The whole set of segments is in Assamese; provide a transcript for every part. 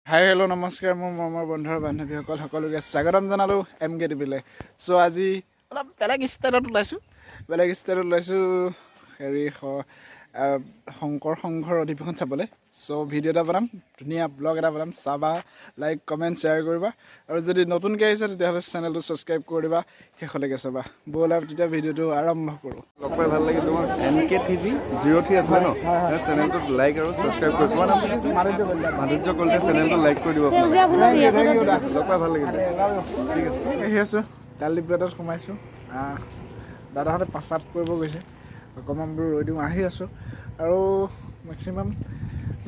হাই হেল্ল' নমস্কাৰ মোৰ মৰমৰ বন্ধুৰ বান্ধৱীসকল সকলোকে স্বাগতম জনালোঁ এম কে টিভিলৈ। চ' আজি অলপ বেলেগ ষ্টাইলত ওলাইছোঁ হেৰি শংকৰ সংঘৰ অধিৱেশন চাবলৈ। চ' ভিডিঅ' এটা বনাম, ধুনীয়া ব্লগ এটা বনাম, চাবা, লাইক কমেণ্ট শ্বেয়াৰ কৰিবা আৰু যদি নতুনকৈ আহিছে তেতিয়াহ'লে চেনেলটো ছাবস্ক্ৰাইব কৰি দিবা, শেষলৈকে চাবা। ব'লা তেতিয়া ভিডিঅ'টো আৰম্ভ কৰোঁ। লগ পাই ভাল লাগিল তোমাক। এম কে টিভি 03 আছিলে ন, চেনেলটোত লাইক আৰু ছাবস্ক্ৰাইব কৰি তোমাৰ নাম কি আছিল? মাধুৰ্য কলিতা। চেনেলটো লাইক কৰি দিব। লগ পাই ভাল লাগিল। ঠিক আছে, আহি আছোঁ দালি প্লেটত সোমাইছোঁ। দাদাহঁতে পাচাপ কৰিব গৈছে, অকণমান বোলো ৰৈ দিওঁ। আহি আছোঁ আৰু মেক্সিমাম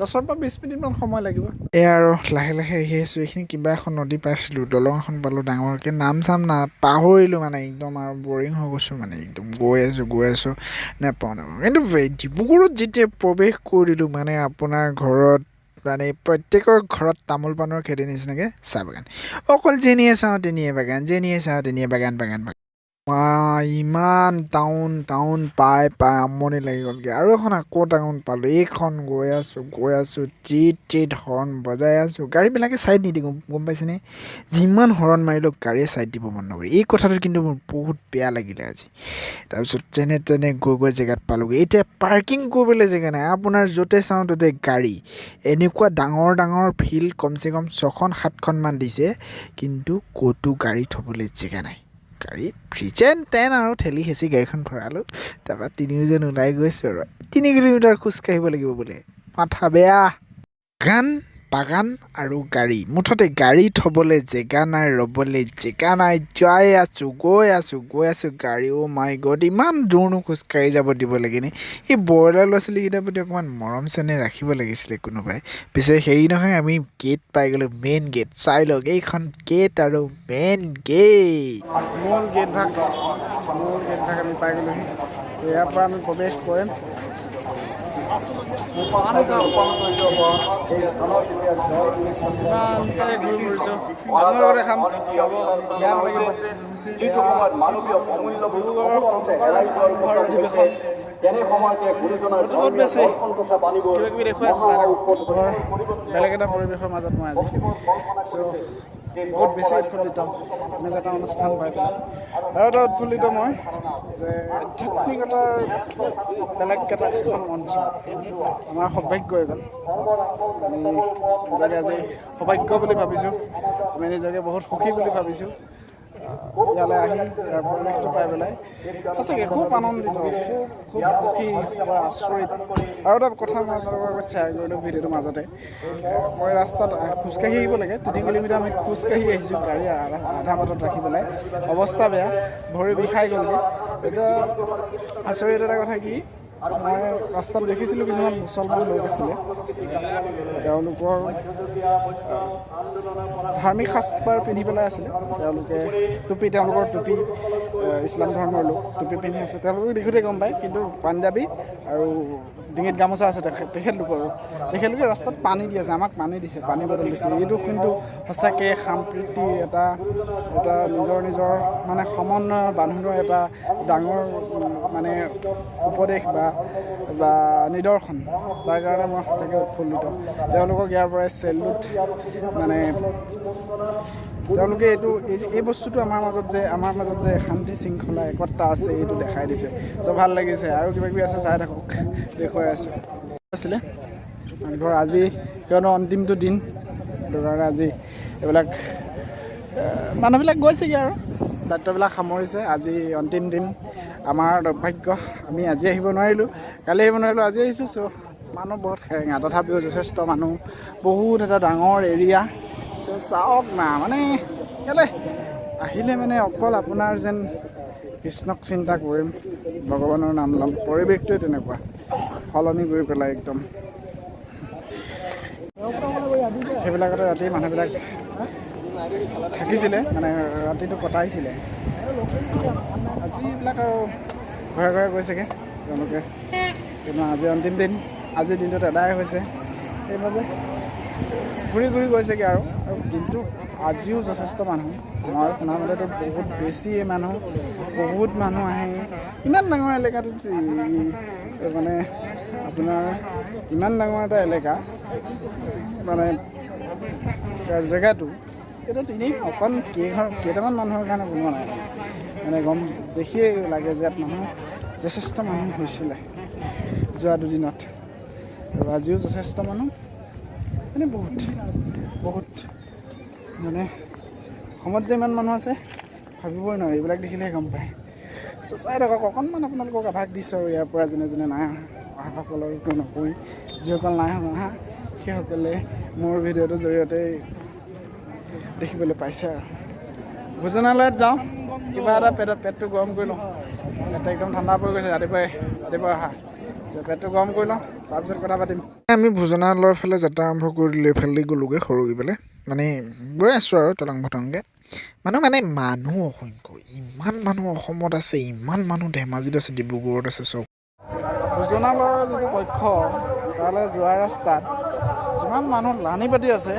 10 পৰা 20 মিনিটমান সময় লাগিব। এয়া আৰু লাহে লাহে আহি আছোঁ। এইখিনি কিবা এখন নদী পাইছিলোঁ, দলং এখন পালোঁ ডাঙৰকৈ, নাম চাম পাহৰিলোঁ মানে একদম, আৰু বৰিং হৈ গৈছোঁ মানে একদম। গৈ আছোঁ নেপাওঁ। কিন্তু ডিব্ৰুগড়ত যেতিয়া প্ৰৱেশ কৰি দিলোঁ মানে আপোনাৰ ঘৰত মানে প্ৰত্যেকৰ ঘৰত তামোল পাণৰ খেতিৰ নিচিনাকৈ চাহ বাগান, অকল যেনিয়ে চাওঁ তেনিয়ে বাগান। ইমান টাউন পাই আমনি লাগি গ'লগৈ। আৰু এখন আকৌ টাউন পালোঁ। এইখন গৈ আছোঁ ট্ৰিট হৰ্ণ বজাই আছোঁ। গাড়ীবিলাকে ছাইড নিদিয়ে, গম পাইছেনে? যিমান হৰ্ণ মাৰিলেও গাড়ীয়ে ছাইড দিব মন নকৰে। এই কথাটো কিন্তু মোৰ বহুত বেয়া লাগিলে আজি। তাৰপিছত যেনে তেনে গৈ জেগাত পালোঁগৈ। এতিয়া পাৰ্কিং কৰিবলৈ জেগা নাই, আপোনাৰ য'তে চাওঁ ত'তে গাড়ী। এনেকুৱা ডাঙৰ ফিল্ড কমচে কম 6-7খনমান দিছে, কিন্তু ক'তো গাড়ী থ'বলৈ জেগা নাই। গাড়ী যেন আৰু ঠেলি হেঁচি গাড়ীখন ভৰালোঁ। তাৰপৰা তিনিওজন ওলাই গৈছোঁ আৰু 3 কিলোমিটাৰ খোজকাঢ়িব লাগিব বোলে। মাথা বেয়া। বাগান আৰু গাড়ী, মুঠতে গাড়ী থ'বলৈ জেগা নাই, ৰ'বলৈ জেগা নাই। গৈ আছোঁ গাড়ী। অ' মাই গড, ইমান দূৰনো খোজকাঢ়ি যাব দিব লাগে নে? এই ব্ৰইলাৰ ল'ৰা ছোৱালীকেইটাৰ প্ৰতি অকণমান মৰম চেনেহ ৰাখিব লাগিছিলে কোনোবাই। পিছে হেৰি নহয়, আমি গেট পাই গ'লোঁ, মেইন গেট। চাই লওক, এইখন গেট আৰু মেইন গেট, মূল গেটভাগ আমি পাই গ'লোহি। ইয়াৰ পৰা আমি প্ৰৱেশ কৰিম। বেলেগ এটা পৰিৱেশৰ মাজত মই আজি বহুত বেছি উৎফুল্লিত এনেকুৱা এটা অনুষ্ঠান পাই পেলাই। আৰু এটা উৎফুল্লিত মই যে আধ্যাত্মিকতাৰ বেলেগ এটা এখন মঞ্চ আমাৰ সৌভাগ্য হৈ গ'ল। আমি নিজকে আজি সৌভাগ্য বুলি ভাবিছোঁ, আমি নিজকে বহুত সুখী বুলি ভাবিছোঁ ইয়ালৈ আহি, ইয়াৰ পৰিৱেশটো পাই পেলাই সঁচাকৈ খুব আনন্দিত, খুব সুখী, আচৰিত। আৰু এটা কথা মই আপোনালোকৰ আগত শ্বেয়াৰ কৰিলোঁ ভিডিঅ'টোৰ মাজতে। মই ৰাস্তাত খোজকাঢ়ি আহিব লাগে, 3 কিলোমিটাৰ আমি খোজকাঢ়ি আহিছোঁ, গাড়ী আধা বাটত ৰাখি পেলাই। অৱস্থা বেয়া, ভৰি বিষাই গ'লগৈ। এতিয়া আচৰিত এটা কথা কি, মই ৰাস্তাত দেখিছিলোঁ কিছুমান মুছলমান লোক আছিলে, তেওঁলোকৰ ধাৰ্মিক সাজপাৰ পিন্ধি পেলাই আছিলে। তেওঁলোকৰ টুপি ইছলাম ধৰ্মৰ লোক টুপি পিন্ধি আছে, তেওঁলোকক দেখোঁতে গম পায়। কিন্তু পাঞ্জাবী আৰু ডিঙিত গামোচা আছে তেখেতলোকে ৰাস্তাত পানী দি আছে, আমাক পানী দিছে, পানী বটল দিছে। এইটো কিন্তু সঁচাকৈ সম্প্ৰীতিৰ এটা নিজৰ মানে সমন্বয় বান্ধোনৰ এটা ডাঙৰ মানে উপদেশ বা নিদৰ্শন। তাৰ কাৰণে মই সঁচাকৈ উৎফুল্লিত। তেওঁলোকক ইয়াৰ পৰাই চেলুট। মানে তেওঁলোকে এই বস্তুটো আমাৰ মাজত যে শান্তি শৃংখলা একতা আছে, এইটো দেখাই দিছে। চ' ভাল লাগিছে। আৰু কিবাকিবি আছে, চাই থাকক, দেখুৱাই আছোঁ। আছিলে ধৰ আজি কিয়নো অন্তিমটো দিন, সেইটো কাৰণে আজি এইবিলাক মানুহবিলাক গৈছেগৈ আৰু দায়িত্ববিলাক সামৰিছে। আজি অন্তিম দিন। আমাৰ দুৰ্ভাগ্য, আমি আজি আহিব নোৱাৰিলোঁ, কালি আহিব নোৱাৰিলোঁ, আজি আহিছোঁ। চ' মানুহ বহুত সেৰেঙা, তথাপিও যথেষ্ট মানুহ, বহুত এটা ডাঙৰ এৰিয়া। চ' চাওক না, মানে কেলৈ আহিলে মানে অকল আপোনাৰ যেন কৃষ্ণক চিন্তা কৰিম, ভগৱানৰ নাম ল'ম, পৰিৱেশটোৱে তেনেকুৱা সলনি কৰি পেলাই একদম। সেইবিলাকতে ৰাতি মানুহবিলাক থাকিছিলে, মানে ৰাতিটো কটাইছিলে। আজি এইবিলাক আৰু ঘৰে গৈছেগৈ তেওঁলোকে, কিন্তু আজি অন্তিম দিন, আজিৰ দিনটোত এদায় হৈছে, সেইবাবে ঘূৰি গৈছেগৈ আৰু দিনটো আজিও যথেষ্ট মানুহ মই শুনামতেতো বহুত বেছি বহুত মানুহ আহে ইমান ডাঙৰ এলেকাটোত মানে আপোনাৰ ইমান ডাঙৰ এটা এলেকা মানে জেগাটো এইটো এনেই অকণ কেইটামান মানুহৰ কাৰণে বনোৱা নাই মানে গম দেখিয়ে লাগে যে ইয়াত মানুহ যথেষ্ট মানুহ হৈছিলে যোৱা দুদিনত আৰু আজিও যথেষ্ট মানুহ মানে বহুত মানে অসমত যে ইমান মানুহ আছে ভাবিবই নোৱাৰি এইবিলাক দেখিলেহে গম পায় চাই থাকক অকণমান আপোনালোকক আভাস দিছোঁ আৰু ইয়াৰ পৰা যোনে নাই অহাসকলৰ একো নকৰি যিসকল নাই অহা সেইসকলে মোৰ ভিডিঅ'টোৰ জৰিয়তে দেখিবলৈ পাইছে আৰু ভোজনালয়ত যাওঁ কিবা এটা পেটটো গৰম কৰি লওঁ পেটটো একদম ঠাণ্ডা পৰি গৈছে ৰাতিপুৱা অহা পেটটো গৰম কৰি লওঁ তাৰপিছত কথা পাতিম আমি ভোজনালয়ৰ ফালে যাত্ৰা আৰম্ভ কৰি দিলোঁ এইফালে গ'লোগৈ সৰুকি পেলাই মানে গৈ আছোঁ আৰু তলং ভটংকৈ মানুহ অসংখ্য ইমান মানুহ অসমত আছে ইমান মানুহ ধেমাজিত আছে ডিব্ৰুগড়ত আছে চব ভোজনালয়ৰ যিটো কক্ষ তালৈ যোৱা ৰাস্তাত যিমান মানুহ লানি পাতি আছে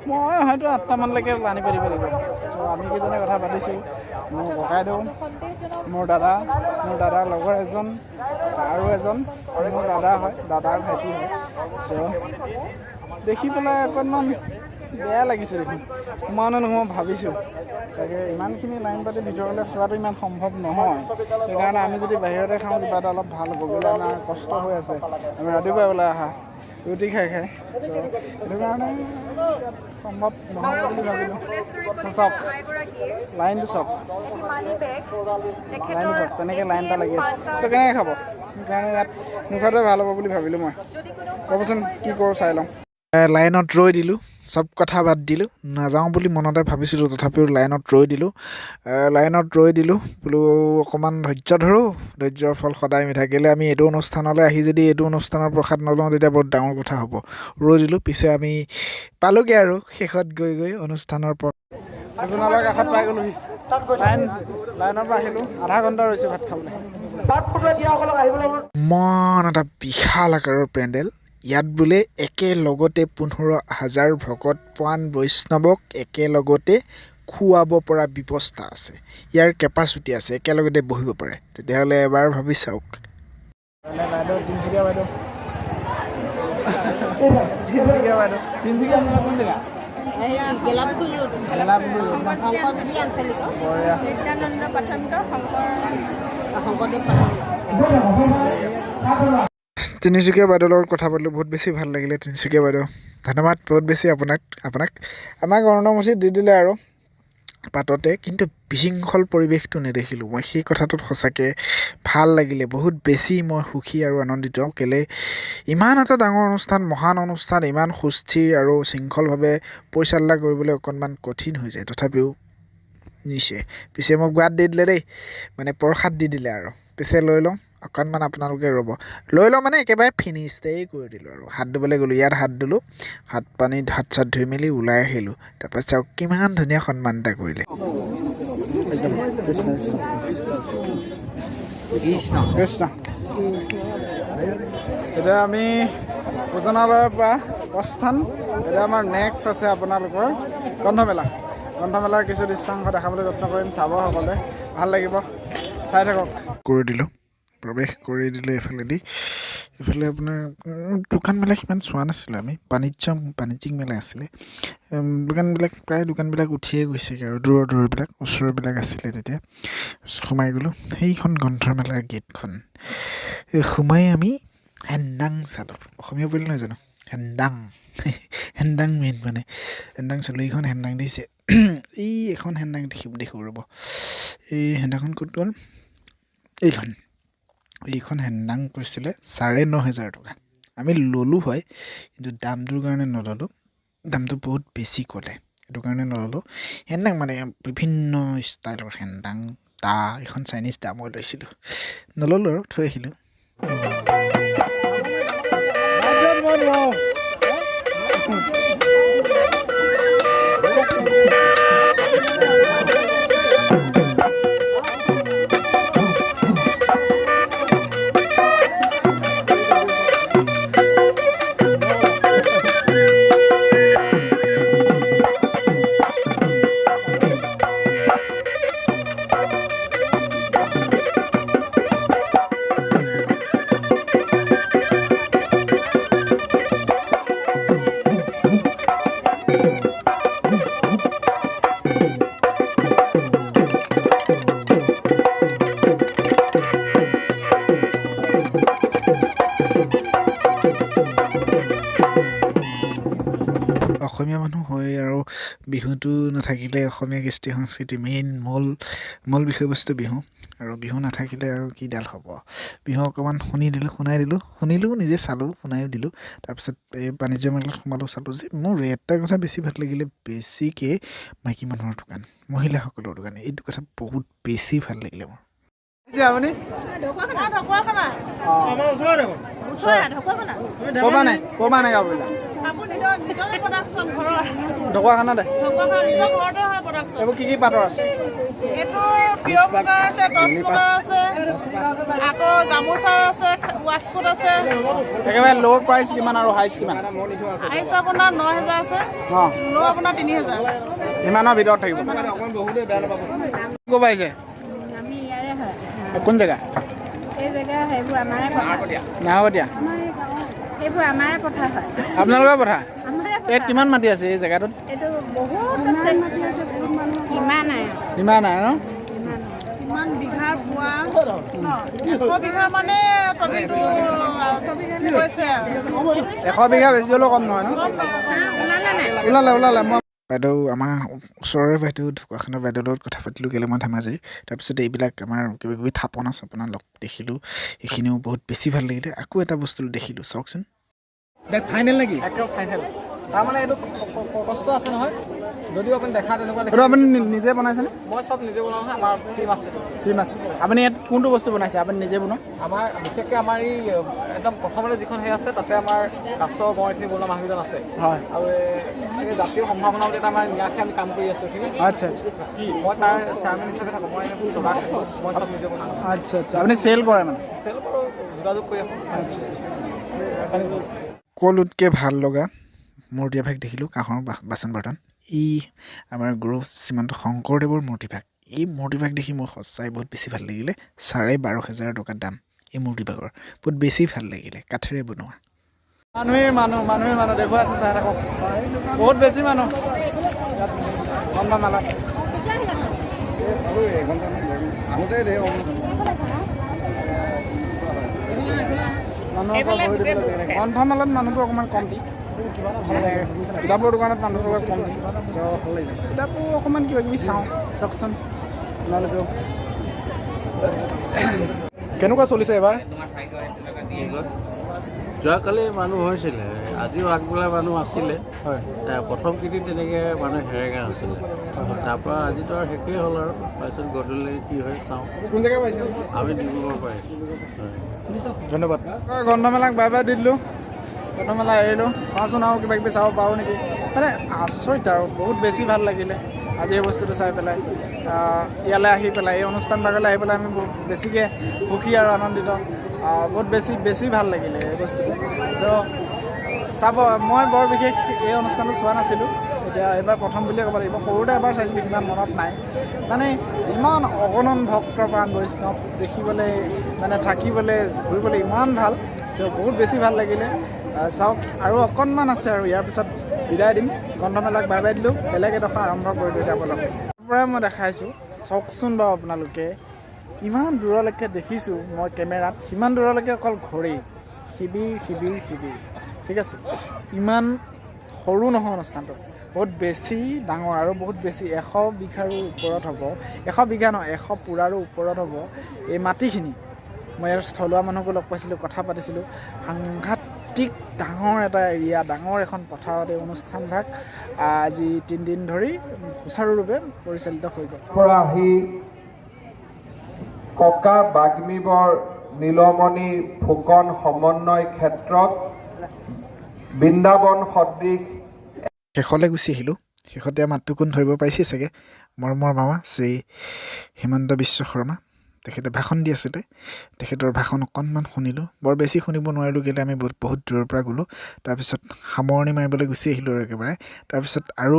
মই হয়তো 8টামানলৈকে লানি পাতিব লাগিব চ' আমি কেইজনে কথা পাতিছোঁ মোৰ ককাইদেউ মোৰ দাদাৰ লগৰ এজন আৰু এজন মোৰ দাদা হয় দাদাৰ ভাইটি হয় চ' দেখি পেলাই অকণমান বেয়া লাগিছে দেখোন সোমাওঁ ভাবিছোঁ তাকে ইমানখিনি লাইন পাতি ভিতৰলৈ চোৱাটো ইমান সম্ভৱ নহয় সেইকাৰণে আমি যদি বাহিৰতে খাওঁ কিবা এটা অলপ ভাল হ'ব গ'লে আমাৰ কষ্ট হৈ আছে আমি ৰাতিপুৱাই ওলাই অহা ৰুটি খাই চ' সেইটো কাৰণে সম্ভৱ নহয় বুলি ভাবিলোঁ চাওক লাইনটো চাওক তেনেকৈ লাইন এটা লাগি আছে চ' কেনেকৈ খাব সেইকাৰণে ইয়াত নোখোৱাটোৱে ভাল হ'ব বুলি ভাবিলোঁ মই ক'বচোন কি কৰোঁ চাই লওঁ লাইনত ৰৈ দিলোঁ চব কথা বাদ দিলোঁ নাযাওঁ বুলি মনতে ভাবিছিলোঁ তথাপিও লাইনত ৰৈ দিলোঁ বোলো অকণমান ধৈৰ্য ধৰোঁ ধৈৰ্যৰ ফল সদায় মিঠা কেলৈ আমি এইটো অনুষ্ঠানলৈ আহি যদি এইটো অনুষ্ঠানৰ প্ৰসাদ নলওঁ তেতিয়া বহুত ডাঙৰ কথা হ'ব ৰৈ দিলোঁ পিছে আমি পালোঁগৈ আৰু শেষত গৈ অনুষ্ঠানৰ ভোজনালয়ৰ কাষত পাই গ'লোহি লাইনৰ পৰা আহিলোঁ আধা ঘণ্টা ৰৈছোঁ ভাত খাবলৈ ইমান এটা বিশাল আকাৰৰ পেণ্ডেল ইয়াত বোলে একেলগতে 15,000 ভকত প্ৰাণ বৈষ্ণৱক একেলগতে খুৱাব পৰা ব্যৱস্থা আছে ইয়াৰ কেপাচিটি আছে একেলগতে বহিব পাৰে তেতিয়াহ'লে এবাৰ ভাবি চাওক তিনিচুকীয়া বাইদেউৰ লগত কথা পাতিলোঁ বহুত বেছি ভাল লাগিলে তিনিচুকীয়া বাইদেউ ধন্যবাদ বহুত বেছি আপোনাক আমাক অৰ্ণমুচিত দি দিলে আৰু পাততে কিন্তু বিশৃংখল পৰিৱেশটো নেদেখিলোঁ মই সেই কথাটোত সঁচাকৈ ভাল লাগিলে বহুত বেছি মই সুখী আৰু আনন্দিত কেলৈ ইমান এটা ডাঙৰ অনুষ্ঠান মহান অনুষ্ঠান ইমান সুস্থিৰ আৰু শৃংখলভাৱে পৰিচালনা কৰিবলৈ অকণমান কঠিন হৈ যায় তথাপিও পিছে মোক বাদ দি দিলে দেই মানে প্ৰসাদ দি দিলে আৰু পিছে লৈ লওঁ অকণমান আপোনালোকে ৰ'ব লৈ লওঁ মানে একেবাৰে ফিনিষ্টেই কৰি দিলোঁ আৰু হাত ধুবলৈ গ'লোঁ ইয়াত হাত ধুলোঁ হাত চাত ধুই মেলি ওলাই আহিলোঁ তাৰপৰা চাওক কিমান ধুনীয়া সন্মান এটা কৰিলে কৃষ্ণ এতিয়া আমি ভোজনালয়ৰ পৰা প্ৰস্থান এতিয়া আমাৰ নেক্সট আছে আপোনালোকৰ গ্ৰন্থমেলাৰ কিছু দৃশ্যাংশ দেখাবলৈ যত্ন কৰিম চাব সকলোৱে ভাল লাগিব চাই থাকক প্ৰৱেশ কৰি দিলোঁ এইফালে আপোনাৰ দোকানবিলাক সিমান চোৱা নাছিলোঁ আমি বাণিজ্যিক মেলা আছিলে দোকানবিলাক উঠিয়ে গৈছেগৈ আৰু দূৰবিলাক ওচৰবিলাক আছিলে তেতিয়া সোমাই গ'লোঁ সেইখন গ্ৰন্থমেলাৰ গেটখন সোমাই আমি হেন্দাং চালোঁ অসমীয়া বুলি নহয় জানো হেন্দাং মেইন মানে হেন্দাং চালোঁ এইখন হেন্দাং দিছে এখন হেন্দাং দেখোঁ ৰ'ব এই হেন্দাংখন ক'ত গ'ল এইখন হেন্দাং কৈছিলে 9,500 টকা আমি ল'লোঁ হয় কিন্তু দামটোৰ কাৰণে নল'লোঁ দামটো বহুত বেছি ক'লে সেইটো কাৰণে নল'লোঁ হেন্দাং মানে বিভিন্ন ষ্টাইলৰ হেন্দাং এখন চাইনিজ মই লৈছিলোঁ নল'লোঁ আৰু থৈ আহিলোঁ অসমীয়া মানুহ হৈ আৰু বিহুটো নাথাকিলে অসমীয়া কৃষ্টি সংস্কৃতি মেইন মূল বিষয়বস্তু বিহু আৰু বিহু নাথাকিলে আৰু কিডাল হ'ব বিহু অকণমান শুনিলোঁ নিজে চালোঁ শুনায়ো দিলোঁ তাৰপিছত এই বাণিজ্য মেলাত সোমালোঁ চালোঁ যে মোৰ এটা কথা বেছি ভাল লাগিলে বেছিকৈ মাইকী মানুহৰ দোকান মহিলাসকলৰ দোকান এইটো কথা বহুত বেছি ভাল লাগিলে মোৰ আপুনি ক'বা নাই গাবলৈ ঢকুৱাখানা দে এইবোৰ কি পাতৰ আছে একেবাৰে ল' প্ৰাইচ কিমান আৰু হাইচ কিমান আপোনাৰ 9,000 আছে ল' আপোনাৰ 3,000 ইমানৰ ভিতৰত থাকিব ক'ব আহিছে কোন জেগা এই জেগা সেইবোৰ আমাৰে নাহকটীয়া এইবোৰ আমাৰে কথা হয় আপোনালোকৰ কথা ইয়াত কিমান মাটি আছে এই জেগাটোত এইটো বহুত আছে ইমান নাই ন ইমান বিঘাৰ পোৱা 100 বিঘা মানে তবিটো কৈছে 100 বিঘা বেছি হ'লেও কম নহয় ন ওলালে মই বাইদেউ আমাৰ ওচৰৰে বাইদেউ ঢকুৱাখানাৰ বাইদেউৰ লগত কথা পাতিলোঁ কেলৈ মই ধেমাজিৰ তাৰপিছত এইবিলাক আমাৰ কিবা কিবি থাপনা চাপনা লগ দেখিলোঁ এইখিনিও বহুত বেছি ভাল লাগিলে আকৌ এটা বস্তু দেখিলোঁ চাওকচোন ফাইনেল নেকি একেবাৰে ফাইনেল তাৰমানে এইটো কষ্ট আছে নহয় যদিও আপুনি দেখা তেনেকুৱা এইটো আপুনি নিজে বনাইছেনে মই চব নিজে বনাওঁ আমাৰ টিম আছে আপুনি ইয়াত কোনটো বস্তু বনাইছে আপুনি নিজে বনোৱা আমাৰ বিশেষকৈ আমাৰ এই একদম প্ৰথমতে যিখন সেই আছে তাতে আমাৰ কাছৰ গঁড়খিনি বনোৱা মানুহকেইজন আছে হয় আৰু এই জাতীয় সম্ভাৱনা বুলি এটা আমাৰ নিয়াকৈ আমি কাম কৰি আছোঁ ঠিক আছে আচ্ছা মই তাৰ চেয়াৰমেন হিচাপে থাকোঁ মই জগা মই চব নিজে বনাওঁ আচ্ছা আপুনি চেল কৰে মানে চেল কৰোঁ যোগাযোগ কৰি আছোঁ সকলোতকৈ ভাল লগা মূৰ্তিভাগ দেখিলোঁ কাঁহৰ বাচন বৰ্তন আমাৰ গুৰু শ্ৰীমন্ত শংকৰদেৱৰ মূৰ্তিভাগ এই মূৰ্তিভাগ দেখি মোৰ সঁচাই বহুত বেছি ভাল লাগিলে 12,500 টকা দাম এই মূৰ্তিভাগৰ বহুত বেছি ভাল লাগিলে কাঠেৰে বনোৱা মানুহে দেখুৱাই আছে চাই থাকক বহুত বেছি মানুহ গ্ৰন্থমেলাত মানুহটো অকণমান কমটি কিতাপৰ দোকানত মানুহটো অলপ কমটি ভাল লাগিছে কিতাপো অকণমান কিবা কিবি চাওকচোন আপোনালোকেও কেনেকুৱা চলিছে এবাৰ যোৱাকালি মানুহ হৈছিলে আজিও আগবেলা মানুহ আছিলে হয় প্ৰথম কেইদিন তেনেকৈ মানুহ হেৰেঙা আছিলে তাৰপৰা আজিতো আৰু শেষেই হ'ল আৰু তাৰপিছত গধূলি কি হয় চাওঁ কোন জেগা পাইছে আমি ডিব্ৰুগড় পাই ধন্যবাদ গ্ৰন্থমেলাক বাই দি দিলোঁ গ্ৰন্থমেলা এৰিলোঁ চাওঁচোন আৰু কিবা কিবি চাব পাৰোঁ নেকি মানে আচৰিত আৰু বহুত বেছি ভাল লাগিলে আজি এই বস্তুটো চাই পেলাই ইয়ালৈ আহি পেলাই এই অনুষ্ঠান ভাগলৈ আহি পেলাই আমি বহুত বেছিকৈ সুখী আৰু আনন্দিত বহুত বেছি ভাল লাগিলে এই বস্তুটো চ' চাব মই বৰ বিশেষ এই অনুষ্ঠানটো চোৱা নাছিলোঁ এতিয়া এইবাৰ প্ৰথম বুলিয়ে ক'ব লাগিব সৰুতে এবাৰ চাইছিলোঁ সিমান মনত নাই মানে ইমান অগণন ভক্তপ্ৰাণ বৈষ্ণৱ দেখিবলৈ মানে থাকিবলৈ ঘূৰিবলৈ ইমান ভাল চ' বহুত বেছি ভাল লাগিলে চাওক আৰু অকণমান আছে আৰু ইয়াৰ পিছত বিদায় দিম গ্ৰন্থমেলাক বাই দিলোঁ বেলেগ এডোখৰ আৰম্ভ কৰিলোঁ এতিয়া আপোনালোক পৰাই মই দেখাইছোঁ চাওকচোন বাৰু আপোনালোকে ইমান দূৰলৈকে দেখিছোঁ মই কেমেৰাত সিমান দূৰলৈকে অকল ঘড়ী শিবিৰ ঠিক আছে ইমান সৰু নহয় অনুষ্ঠানটো বহুত বেছি ডাঙৰ আৰু বহুত বেছি 100 বিঘাৰো ওপৰত হ'ব 100 বিঘা নহয় 100 পুৰাৰো ওপৰত হ'ব এই মাটিখিনি মই ইয়াৰ থলুৱা মানুহকো লগ পাইছিলোঁ কথা পাতিছিলোঁ সাংঘাতিক ডাঙৰ এটা এৰিয়া ডাঙৰ এখন পথাৰত এই অনুষ্ঠানভাগ আজি 3 দিন ধৰি সুচাৰুৰূপে পৰিচালিত হৈ গ'ল পৰা আহি ককা বাগ্মীবৰ নীলমণি ফুকন সমন্বয় ক্ষেত্ৰত বৃন্দাবন সদৃশ শেষলৈ গুচি আহিলোঁ শেষতে মাতটো কোন ধৰিব পাৰিছে চাগে মৰমৰ মামা শ্ৰী হিমন্ত বিশ্ব শৰ্মা তেখেতে ভাষণ দি আছিলে তেখেতৰ ভাষণ অকণমান শুনিলোঁ বৰ বেছি শুনিব নোৱাৰিলোঁ কেলৈ আমি বহুত দূৰৰ পৰা গ'লোঁ তাৰপিছত সামৰণি মাৰিবলৈ গুচি আহিলোঁ আৰু একেবাৰে তাৰপিছত আৰু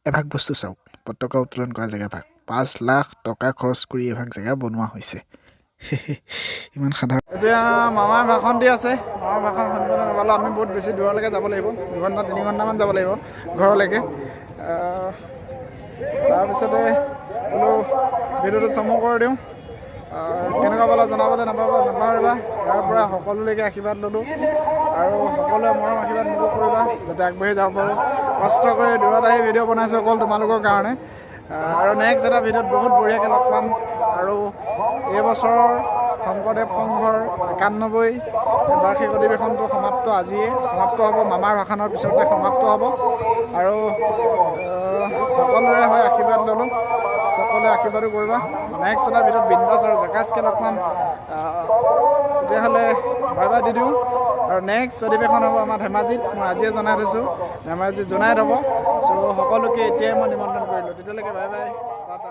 এভাগ বস্তু চাওক পতাকা উত্তোলন কৰা জেগাভাগ 5 লাখ টকা খৰচ কৰি এভাগ জেগা বনোৱা হৈছে ইমান সাধাৰণ এতিয়া মামাৰ ভাষণ দি আছে মামাৰ ভাষণ শুনিবলৈ নাপালোঁ আমি বহুত বেছি দূৰলৈকে যাব লাগিব 2 ঘণ্টা 3 ঘণ্টামান যাব লাগিব ঘৰলৈকে তাৰপিছতে বোলো ভিডিঅ'টো চমু কৰি দিওঁ কেনেকুৱা পালা জনাবলৈ নাপাহৰিবা। ইয়াৰ পৰা সকলোলৈকে আশীৰ্বাদ ল'লোঁ আৰু সকলোৱে মৰম আশীৰ্বাদ মোকো কৰিবা যাতে আগবাঢ়ি যাব পাৰোঁ। কষ্ট কৰি দূৰত আহি ভিডিঅ' বনাইছোঁ অকল তোমালোকৰ কাৰণে। আৰু নেক্সট এটা ভিডিঅ'ত বহুত বঢ়িয়াকৈ লগ পাম। আৰু এইবছৰৰ শংকৰদেৱ সংঘৰ 91 বাৰ্ষিক অধিৱেশনটো আজিয়ে সমাপ্ত হ'ব। মামাৰ ভাষণৰ পিছতে সমাপ্ত হ'ব আৰু সকলোৰে হৈ আশীৰ্বাদ ল'লোঁ। সকলোৱে আশীৰ্বাদো কৰিবা। নেক্সট এটা ভিডিঅ'ত বিন্দাছ আৰু জেকাচকৈ লগ পাম। তেতিয়াহ'লে বাই বাই দি দিওঁ। আৰু নেক্সট অধিৱেশন হ'ব আমাৰ ধেমাজিত। মই আজিয়ে জনাই থৈছোঁ, ধেমাজি জোনাইত হ'ব। চ' সকলোকে এতিয়াই মই নিমন্ত্ৰণ কৰিলোঁ। তেতিয়ালৈকে বাই বাই, টাটা।